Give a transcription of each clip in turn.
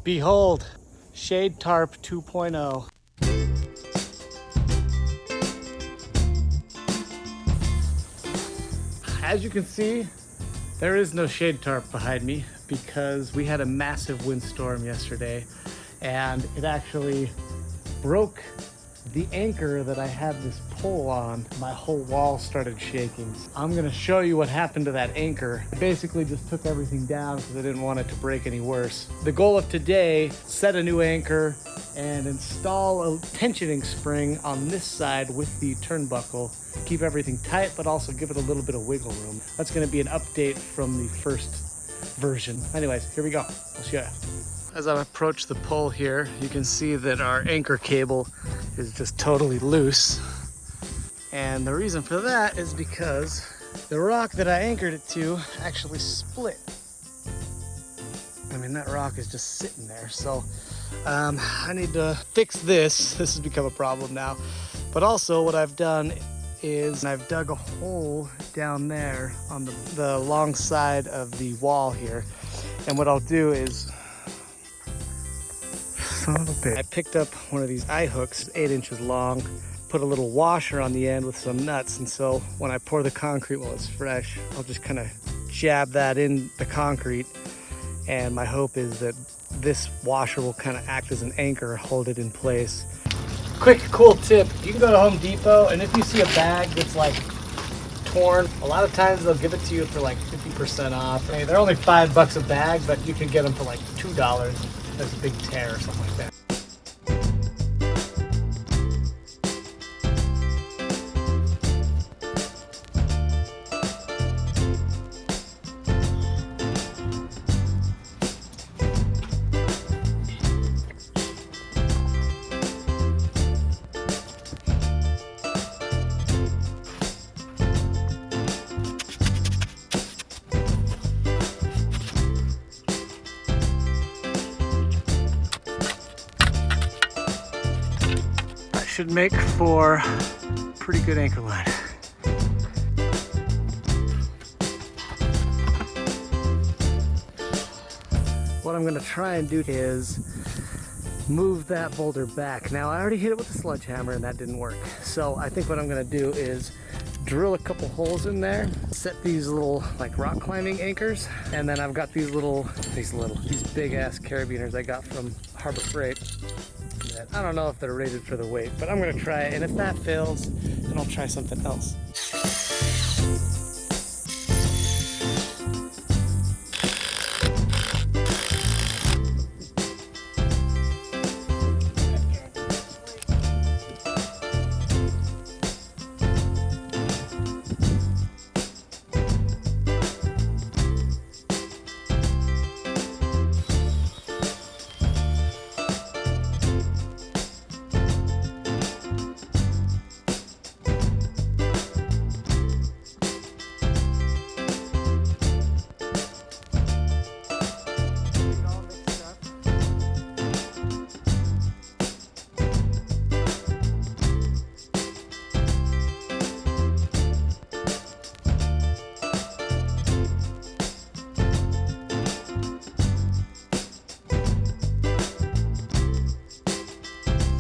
Behold, Shade Tarp 2.0. As you can see, there is no shade tarp behind me because we had a massive windstorm yesterday and it actually broke the anchor that I had this pole on. My whole wall started shaking. I'm gonna show you what happened to that anchor. I basically just took everything down because I didn't want it to break any worse. The goal of today, set a new anchor and install a tensioning spring on this side with the turnbuckle. Keep everything tight, but also give it a little bit of wiggle room. That's gonna be an update from the first version. Anyways, here we go. I'll show you. As I approach the pole here, you can see that our anchor cable is just totally loose. And the reason for that is because the rock that I anchored it to actually split. I mean, that rock is just sitting there. So I need to fix this. This has become a problem now. But also what I've done is I've dug a hole down there on the long side of the wall here. And what I'll do is, I picked up one of these eye hooks, 8 inches long, put a little washer on the end with some nuts. And so when I pour the concrete while it's fresh, I'll just kind of jab that in the concrete. And my hope is that this washer will kind of act as an anchor, hold it in place. Quick, cool tip. You can go to Home Depot and if you see a bag that's like torn, a lot of times they'll give it to you for like 50% off. I mean, they're only $5 a bag, but you can get them for like $2 if there's a big tear or something like that. Should make for pretty good anchor line. What I'm gonna try and do is move that boulder back. Now I already hit it with a sledgehammer and that didn't work. So I think what I'm gonna do is drill a couple holes in there, set these little like rock climbing anchors, and then I've got these big ass carabiners I got from Harbor Freight. I don't know if they're rated for the weight, but I'm gonna try it, and if that fails, then I'll try something else.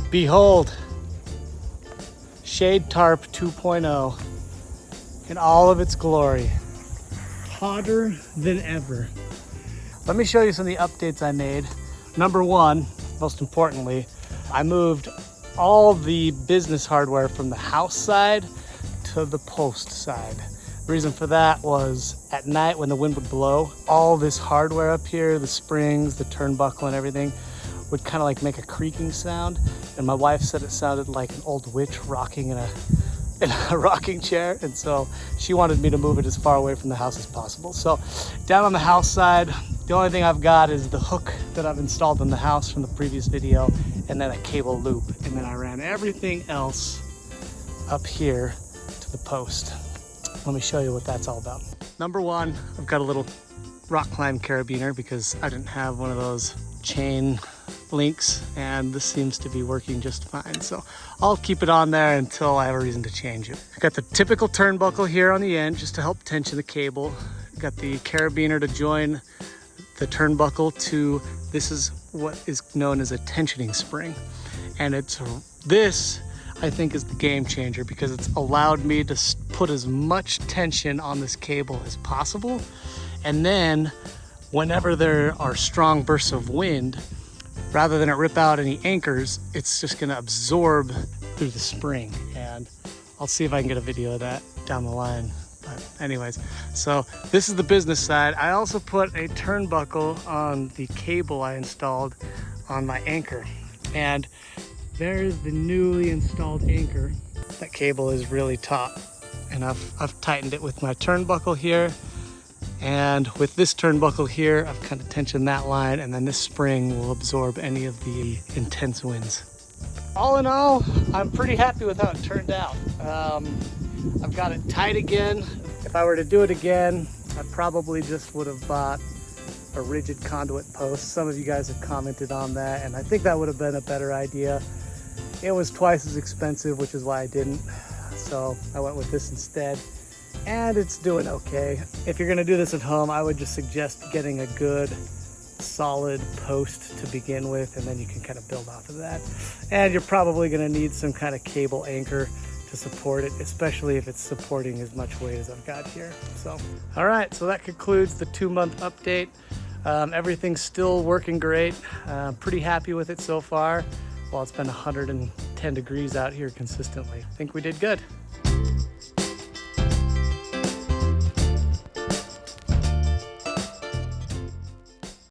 Behold, Shade Tarp 2.0 in all of its glory. Hotter than ever. Let me show you some of the updates I made. Number one, most importantly, I moved all the business hardware from the house side to the post side. The reason for that was at night when the wind would blow, all this hardware up here, the springs, the turnbuckle and everything, would kind of like make a creaking sound. And my wife said it sounded like an old witch rocking in a rocking chair. And so she wanted me to move it as far away from the house as possible. So down on the house side, the only thing I've got is the hook that I've installed in the house from the previous video, and then a cable loop. And then I ran everything else up here to the post. Let me show you what that's all about. Number one, I've got a little rock climb carabiner because I didn't have one of those chain links, and this seems to be working just fine. So I'll keep it on there until I have a reason to change it. I've got the typical turnbuckle here on the end just to help tension the cable. Got the carabiner to join the turnbuckle to, this is what is known as a tensioning spring. And this, I think, is the game changer because it's allowed me to put as much tension on this cable as possible. And then whenever there are strong bursts of wind, rather than it rip out any anchors, it's just gonna absorb through the spring. And I'll see if I can get a video of that down the line. But anyways, so this is the business side. I also put a turnbuckle on the cable I installed on my anchor. And there's the newly installed anchor. That cable is really taut. And I've tightened it with my turnbuckle here. And with this turnbuckle here, I've kind of tensioned that line, and then this spring will absorb any of the intense winds. All in all, I'm pretty happy with how it turned out. I've got it tight again. If I were to do it again, I probably just would have bought a rigid conduit post. Some of you guys have commented on that, and I think that would have been a better idea. It was twice as expensive, which is why I didn't. So I went with this instead. And it's doing okay. If you're gonna do this at home, I would just suggest getting a good solid post to begin with, and then you can kind of build off of that. And you're probably gonna need some kind of cable anchor to support it, especially if it's supporting as much weight as I've got here. So, all right, so that concludes the 2-month update. Everything's still working great. Pretty happy with it so far. Well, it's been 110 degrees out here consistently. I think we did good.